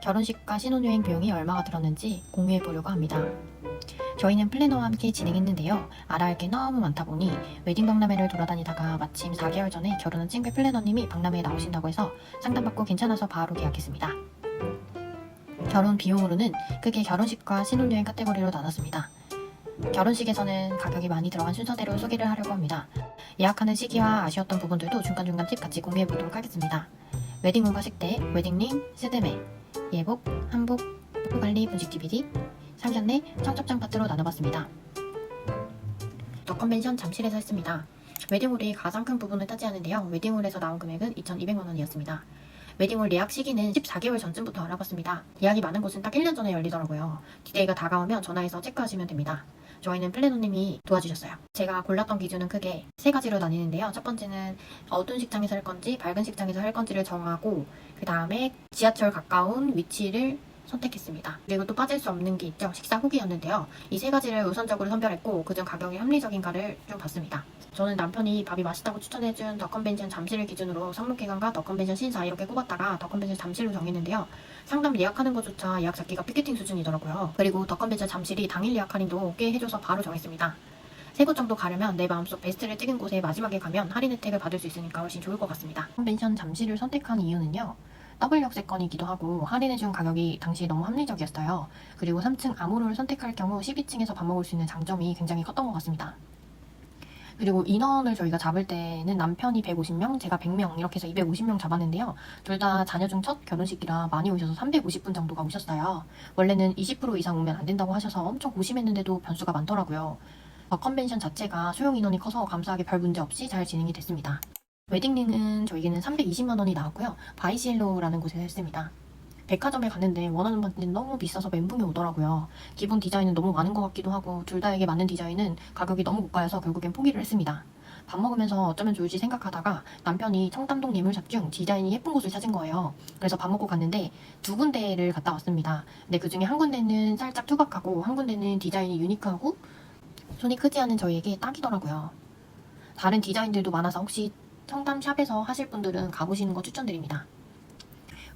결혼식과 신혼여행 비용이 얼마가 들었는지 공유해 보려고 합니다. 저희는 플래너와 함께 진행했는데요. 알아야 할 게 너무 많다 보니 웨딩 박람회를 돌아다니다가 마침 4개월 전에 결혼한 친구 플래너님이 박람회에 나오신다고 해서 상담받고 괜찮아서 바로 계약했습니다. 결혼 비용으로는 크게 결혼식과 신혼여행 카테고리로 나눴습니다. 결혼식에서는 가격이 많이 들어간 순서대로 소개를 하려고 합니다. 예약하는 시기와 아쉬웠던 부분들도 중간중간 팁 같이 공유해 보도록 하겠습니다. 웨딩 홀과 식대, 웨딩링, 스드메, 예복, 한복, 관리, 분식 DVD, 상견례, 청첩장 파트로 나눠봤습니다. 더 컨벤션 잠실에서 했습니다. 웨딩홀이 가장 큰 부분을 차지하는데요. 웨딩홀에서 나온 금액은 2,200만 원이었습니다. 웨딩홀 예약 시기는 14개월 전쯤부터 알아봤습니다. 예약이 많은 곳은 딱 1년 전에 열리더라고요. 디데이가 다가오면 전화해서 체크하시면 됩니다. 저희는 플래너님이 도와주셨어요. 제가 골랐던 기준은 크게 3가지로 나뉘는데요. 첫 번째는 어두운 식장에서 할 건지 밝은 식장에서 할 건지를 정하고 그 다음에 지하철 가까운 위치를 선택했습니다. 그리고 또 빠질 수 없는 게 있죠. 식사 후기였는데요. 이 3가지를 우선적으로 선별했고 그중 가격이 합리적인가를 좀 봤습니다. 저는 남편이 밥이 맛있다고 추천해준 더 컨벤션 잠실을 기준으로 상록회관과 더 컨벤션 신사 이렇게 꼽았다가 더 컨벤션 잠실로 정했는데요. 상담 예약하는 것조차 예약 잡기가 피켓팅 수준이더라고요. 그리고 더 컨벤션 잠실이 당일 예약 할인도 꽤 해줘서 바로 정했습니다. 3곳 정도 가려면 내 마음속 베스트를 찍은 곳에 마지막에 가면 할인 혜택을 받을 수 있으니까 훨씬 좋을 것 같습니다. 컨벤션 잠실을 선택한 이유는요. 더블 역세권이기도 하고 할인해준 가격이 당시 너무 합리적이었어요. 그리고 3층 아모르를 선택할 경우 12층에서 밥 먹을 수 있는 장점이 굉장히 컸던 것 같습니다. 그리고 인원을 저희가 잡을 때는 남편이 150명, 제가 100명 이렇게 해서 250명 잡았는데요. 둘 다 자녀 중 첫 결혼식이라 많이 오셔서 350분 정도가 오셨어요. 원래는 20% 이상 오면 안 된다고 하셔서 엄청 고심했는데도 변수가 많더라고요. 컨벤션 자체가 소용 인원이 커서 감사하게 별 문제 없이 잘 진행이 됐습니다. 웨딩링은 저에게는 320만 원이 나왔고요. 바이시엘로라는 곳에서 했습니다. 백화점에 갔는데 원하는 바지는 너무 비싸서 멘붕이 오더라고요. 기본 디자인은 너무 많은 것 같기도 하고 둘 다에게 맞는 디자인은 가격이 너무 고가여서 결국엔 포기를 했습니다. 밥 먹으면서 어쩌면 좋을지 생각하다가 남편이 청담동 예물샵 중 디자인이 예쁜 곳을 찾은 거예요. 그래서 밥 먹고 갔는데 2군데를 갔다 왔습니다. 근데 그 중에 한 군데는 살짝 투박하고 한 군데는 디자인이 유니크하고 손이 크지 않은 저희에게 딱이더라고요. 다른 디자인들도 많아서 혹시 청담샵에서 하실 분들은 가보시는 거 추천드립니다.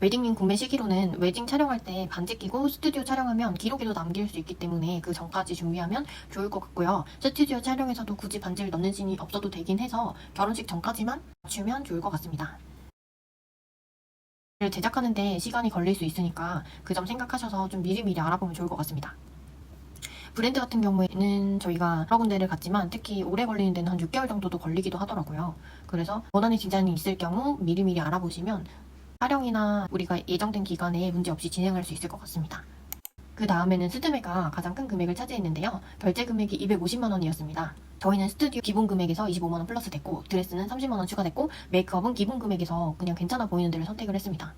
웨딩링 구매 시기로는 웨딩 촬영할 때 반지 끼고 스튜디오 촬영하면 기록에도 남길 수 있기 때문에 그 전까지 준비하면 좋을 것 같고요. 스튜디오 촬영에서도 굳이 반지를 넣는 씬이 없어도 되긴 해서 결혼식 전까지만 맞추면 좋을 것 같습니다. 제작하는데 시간이 걸릴 수 있으니까 그 점 생각하셔서 좀 미리미리 알아보면 좋을 것 같습니다. 브랜드 같은 경우에는 저희가 여러 군데를 갔지만 특히 오래 걸리는 데는 한 6개월 정도도 걸리기도 하더라고요. 그래서 원하는 디자인이 있을 경우 미리미리 알아보시면 촬영이나 우리가 예정된 기간에 문제없이 진행할 수 있을 것 같습니다. 그 다음에는 스드메가 가장 큰 금액을 차지했는데요. 결제 금액이 250만 원이었습니다. 저희는 스튜디오 기본 금액에서 25만 원 플러스 됐고 드레스는 30만 원 추가됐고 메이크업은 기본 금액에서 그냥 괜찮아 보이는 데를 선택을 했습니다.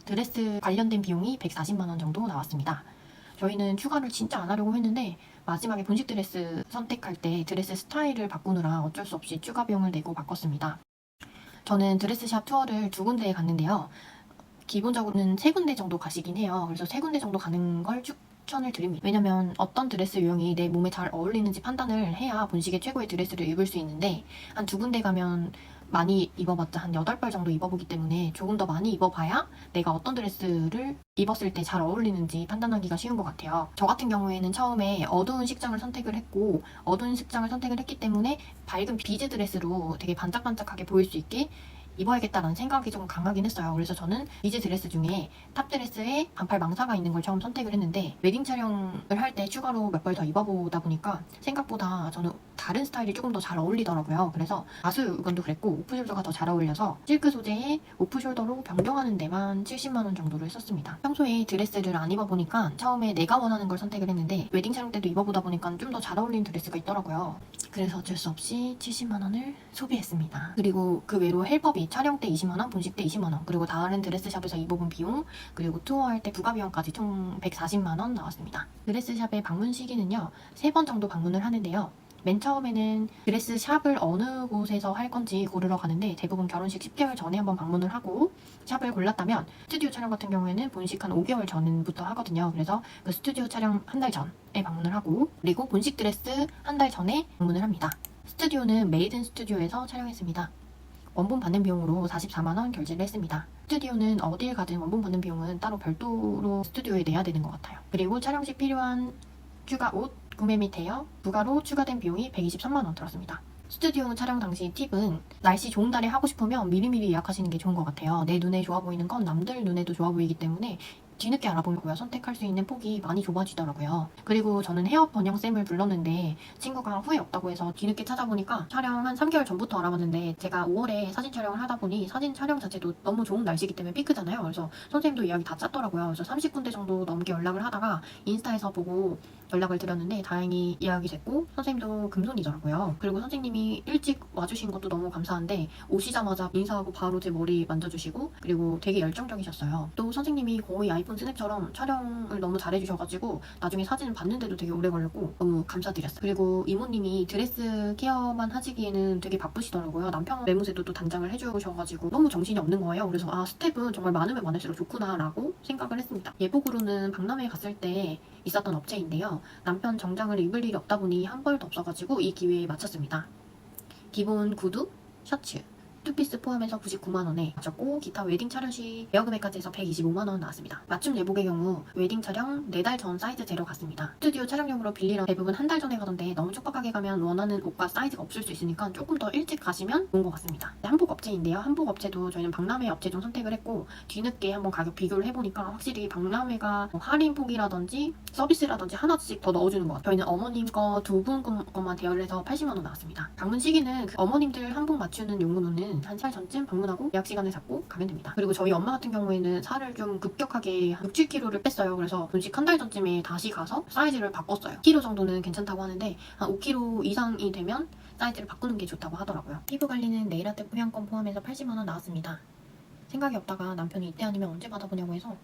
드레스 관련된 비용이 140만 원 정도 나왔습니다. 저희는 추가를 진짜 안 하려고 했는데 마지막에 본식 드레스 선택할 때 드레스 스타일을 바꾸느라 어쩔 수 없이 추가 비용을 내고 바꿨습니다. 저는 드레스샵 투어를 2군데에 갔는데요. 기본적으로는 3군데 정도 가시긴 해요. 그래서 3군데 정도 가는 걸 추천을 드립니다. 왜냐면 어떤 드레스 유형이 내 몸에 잘 어울리는지 판단을 해야 본식의 최고의 드레스를 입을 수 있는데 한 2군데 가면 많이 입어봤자 한 8벌 정도 입어보기 때문에 조금 더 많이 입어봐야 내가 어떤 드레스를 입었을 때 잘 어울리는지 판단하기가 쉬운 것 같아요. 저 같은 경우에는 처음에 어두운 식장을 선택을 했고 어두운 식장을 선택을 했기 때문에 밝은 비즈 드레스로 되게 반짝반짝하게 보일 수 있게 입어야겠다라는 생각이 좀 강하긴 했어요. 그래서 저는 비즈 드레스 중에 탑 드레스에 반팔 망사가 있는 걸 처음 선택을 했는데 웨딩 촬영을 할 때 추가로 몇 벌 더 입어보다 보니까 생각보다 저는 다른 스타일이 조금 더 잘 어울리더라고요. 그래서 가수건도 그랬고 오프숄더가 더 잘 어울려서 실크 소재의 오프숄더로 변경하는 데만 70만 원 정도를 썼습니다. 평소에 드레스를 안 입어보니까 처음에 내가 원하는 걸 선택을 했는데 웨딩 촬영 때도 입어보다 보니까 좀 더 잘 어울리는 드레스가 있더라고요. 그래서 어쩔 수 없이 70만 원을 소비했습니다. 그리고 그 외로 헬퍼비 촬영 때 20만 원, 본식 때 20만 원, 그리고 다른 드레스샵에서 입어본 비용, 그리고 투어할 때 부가 비용까지 총 140만 원 나왔습니다. 드레스샵의 방문 시기는요. 3번 정도 방문을 하는데요. 맨 처음에는 드레스 샵을 어느 곳에서 할 건지 고르러 가는데 대부분 결혼식 10개월 전에 한번 방문을 하고 샵을 골랐다면 스튜디오 촬영 같은 경우에는 본식 한 5개월 전부터 하거든요. 그래서 그 스튜디오 촬영 한 달 전에 방문을 하고 그리고 본식 드레스 한 달 전에 방문을 합니다. 스튜디오는 메이든 스튜디오에서 촬영했습니다. 원본 받는 비용으로 44만 원 결제를 했습니다. 스튜디오는 어딜 가든 원본 받는 비용은 따로 별도로 스튜디오에 내야 되는 것 같아요. 그리고 촬영 시 필요한 휴가 옷 구매 및 대여, 부가로 추가된 비용이 123만 원 들었습니다. 스튜디오 촬영 당시 팁은 날씨 좋은 날에 하고 싶으면 미리미리 예약하시는 게 좋은 것 같아요. 내 눈에 좋아 보이는 건 남들 눈에도 좋아 보이기 때문에 뒤늦게 알아보고요. 선택할 수 있는 폭이 많이 좁아지더라고요. 그리고 저는 헤어 번영쌤을 불렀는데 친구가 후회 없다고 해서 뒤늦게 찾아보니까 촬영 한 3개월 전부터 알아봤는데 제가 5월에 사진 촬영을 하다 보니 사진 촬영 자체도 너무 좋은 날씨이기 때문에 피크잖아요. 그래서 선생님도 예약이 다 짰더라고요. 그래서 30군데 정도 넘게 연락을 하다가 인스타에서 보고 연락을 드렸는데 다행히 예약이 됐고 선생님도 금손이더라고요. 그리고 선생님이 일찍 와주신 것도 너무 감사한데 오시자마자 인사하고 바로 제 머리 만져주시고 그리고 되게 열정적이셨어요. 또 선생님이 거의 아이폰 스냅처럼 촬영을 너무 잘해주셔가지고 나중에 사진을 봤는데도 되게 오래 걸렸고 너무 감사드렸어요. 그리고 이모님이 드레스 케어만 하시기에는 되게 바쁘시더라고요. 남편 매무새도 또 단장을 해주셔가지고 너무 정신이 없는 거예요. 그래서 아 스텝은 정말 많으면 많을수록 좋구나 라고 생각을 했습니다. 예복으로는 박람회 갔을 때 있었던 업체인데요. 남편 정장을 입을 일이 없다 보니 한 벌도 없어가지고 이 기회에 마쳤습니다. 기본 구두, 셔츠, 투피스 포함해서 99만원에 마쳤고 기타 웨딩 촬영 시 대여 금액까지 해서 125만원 나왔습니다. 맞춤 예복의 경우 웨딩 촬영 4달 전 사이즈 재러 갔습니다. 스튜디오 촬영용으로 빌리러 대부분 한 달 전에 가던데 너무 촉박하게 가면 원하는 옷과 사이즈가 없을 수 있으니까 조금 더 일찍 가시면 좋은 것 같습니다. 한복 업체인데요. 한복 업체도 저희는 박람회 업체 중 선택을 했고 뒤늦게 한번 가격 비교를 해보니까 확실히 박람회가 할인 폭이라든지 서비스라든지 하나씩 더 넣어주는 것 같아요. 저희는 어머님 거 두 분 것만 대여를 해서 80만원 나왔습니다. 방문 시기는 그 어머님들 한복 맞추는 용무는 한 달 전쯤 방문하고 예약 시간을 잡고 가면 됩니다. 그리고 저희 엄마 같은 경우에는 살을 좀 급격하게 한 6, 7kg를 뺐어요. 그래서 분식 한 달 전쯤에 다시 가서 사이즈를 바꿨어요. 10kg 정도는 괜찮다고 하는데 한 5kg 이상이 되면 사이즈를 바꾸는 게 좋다고 하더라고요. 피부 관리는 네일아트 보양권 포함해서 80만원 나왔습니다. 생각이 없다가 남편이 이때 아니면 언제 받아보냐고 해서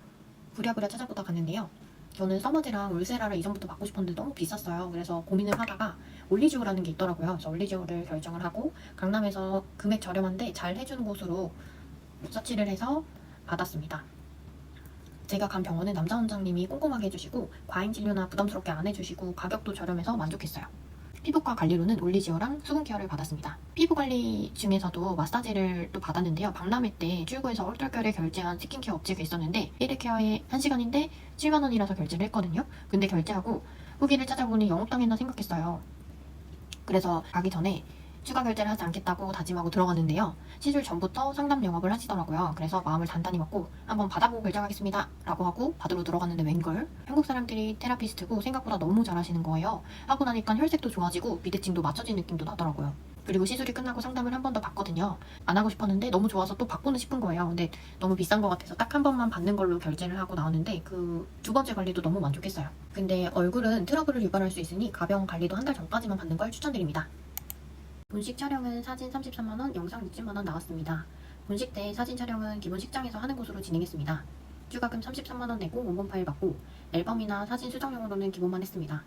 부랴부랴 찾아보다 갔는데요. 저는 서머제랑 울세라를 이전부터 받고 싶었는데 너무 비쌌어요. 그래서 고민을 하다가 올리지오라는 게 있더라고요. 그래서 올리지오를 결정을 하고 강남에서 금액 저렴한데 잘 해주는 곳으로 서치를 해서 받았습니다. 제가 간 병원은 남자 원장님이 꼼꼼하게 해주시고 과잉 진료나 부담스럽게 안 해주시고 가격도 저렴해서 만족했어요. 피부과 관리로는 올리지오랑 수분케어를 받았습니다. 피부 관리 중에서도 마사지를 또 받았는데요. 박람회 때 출구에서 얼떨결에 결제한 스킨케어 업체가 있었는데 1회 케어에 1시간인데 7만원이라서 결제를 했거든요. 근데 결제하고 후기를 찾아보니 영업당했나 생각했어요. 그래서 가기 전에 추가 결제를 하지 않겠다고 다짐하고 들어갔는데요. 시술 전부터 상담 영업을 하시더라고요. 그래서 마음을 단단히 먹고 한번 받아보고 결정하겠습니다 라고 하고 받으러 들어갔는데 웬걸 한국 사람들이 테라피스트고 생각보다 너무 잘하시는 거예요. 하고 나니까 혈색도 좋아지고 비대칭도 맞춰진 느낌도 나더라고요. 그리고 시술이 끝나고 상담을 한 번 더 받거든요. 안 하고 싶었는데 너무 좋아서 또 받고는 싶은 거예요. 근데 너무 비싼 것 같아서 딱 한 번만 받는 걸로 결제를 하고 나왔는데 그 두 번째 관리도 너무 만족했어요. 근데 얼굴은 트러블을 유발할 수 있으니 가벼운 관리도 한 달 전까지만 받는 걸 추천드립니다. 본식 촬영은 사진 33만원, 영상 60만원 나왔습니다. 본식 때 사진 촬영은 기본 식장에서 하는 곳으로 진행했습니다. 추가금 33만원 내고 원본 파일 받고 앨범이나 사진 수정용으로는 기본만 했습니다.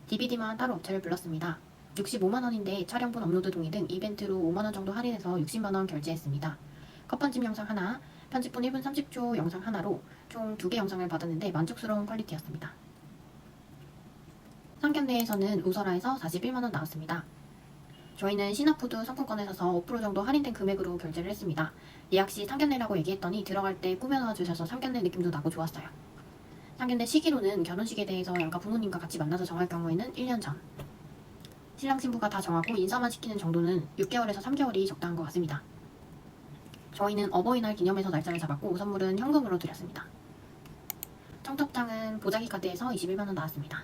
DVD만 따로 업체를 불렀습니다. 65만원인데 촬영분 업로드 동의 등 이벤트로 5만원 정도 할인해서 60만원 결제했습니다. 컷 편집 영상 하나, 편집분 1분 30초 영상 하나로 총 2개 영상을 받았는데 만족스러운 퀄리티였습니다. 상견례에서는 우설화에서 41만원 나왔습니다. 저희는 신화푸드 상품권에 사서 5% 정도 할인된 금액으로 결제를 했습니다. 예약 시 상견례라고 얘기했더니 들어갈 때 꾸며놔 주셔서 상견례 느낌도 나고 좋았어요. 상견례 시기로는 결혼식에 대해서 양가 부모님과 같이 만나서 정할 경우에는 1년 전, 신랑 신부가 다 정하고 인사만 시키는 정도는 6개월에서 3개월이 적당한 것 같습니다. 저희는 어버이날 기념해서 날짜를 잡았고 선물은 현금으로 드렸습니다. 청첩장은 보자기 카드에서 21만원 나왔습니다.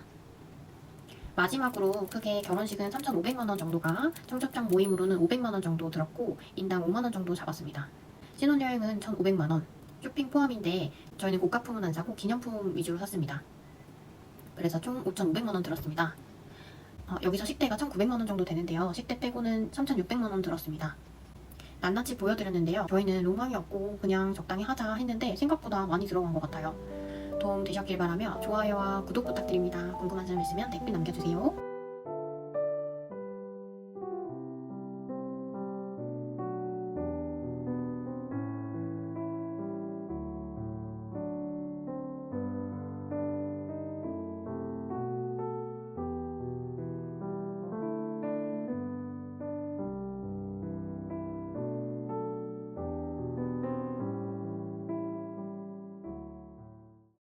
마지막으로 크게 결혼식은 3,500만원 정도가 청첩장 모임으로는 500만원 정도 들었고 인당 5만원 정도 잡았습니다. 신혼여행은 1,500만원, 쇼핑 포함인데 저희는 고가품은 안 사고 기념품 위주로 샀습니다. 그래서 총 5,500만원 들었습니다. 여기서 식대가 1,900만원 정도 되는데요. 식대 빼고는 3,600만원 들었습니다. 낱낱이 보여드렸는데요. 저희는 로망이 없고 그냥 적당히 하자 했는데 생각보다 많이 들어간 것 같아요. 도움 되셨길 바라며 좋아요와 구독 부탁드립니다. 궁금한 점 있으면 댓글 남겨주세요.